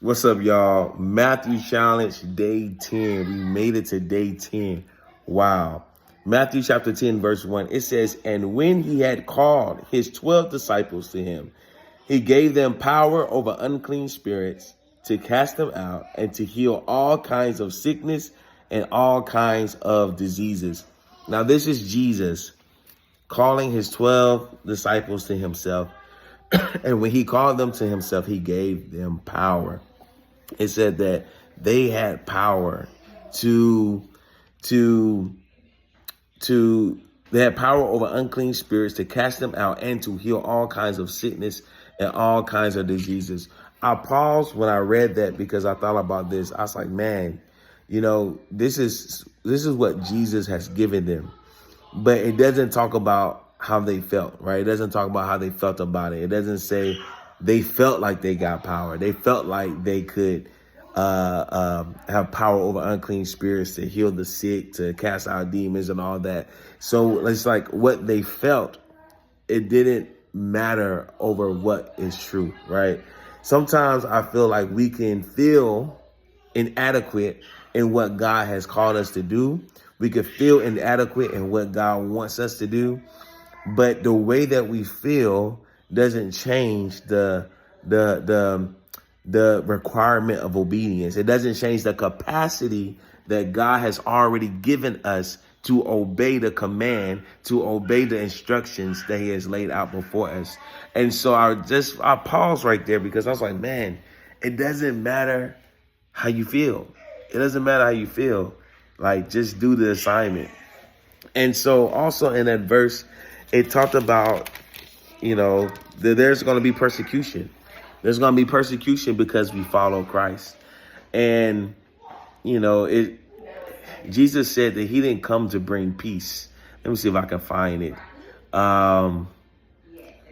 What's up, y'all? Matthew Challenge, day 10. We made it to day 10. Wow. Matthew chapter 10, verse 1. It says, "And when he had called his 12 disciples to him, he gave them power over unclean spirits to cast them out and to heal all kinds of sickness and all kinds of diseases." Now, this is Jesus calling his 12 disciples to himself. And when he called them to himself, he gave them power. It said that they had power to they had power over unclean spirits to cast them out and to heal all kinds of sickness and all kinds of diseases. I paused when I read that because I thought about this. I was like, man, this is what Jesus has given them. But it doesn't talk about how they felt, right? It doesn't talk about how they felt about it. It doesn't say they felt like they got power. They felt like they could have power over unclean spirits, to heal the sick, to cast out demons and all that. So it's like what they felt, it didn't matter over what is true, right? Sometimes I feel like we can feel inadequate in what God has called us to do. We could feel inadequate in what God wants us to do. But the way that we feel doesn't change the requirement of obedience. It doesn't change the capacity that God has already given us to obey the command, to obey the instructions that he has laid out before us. And so I paused right there because I was like, man, it doesn't matter how you feel. It doesn't matter how you feel. Like, just do the assignment. And so also in that verse, it talked about, that there's going to be persecution. There's going to be persecution because we follow Christ. And, Jesus said that he didn't come to bring peace. Let me see if I can find it.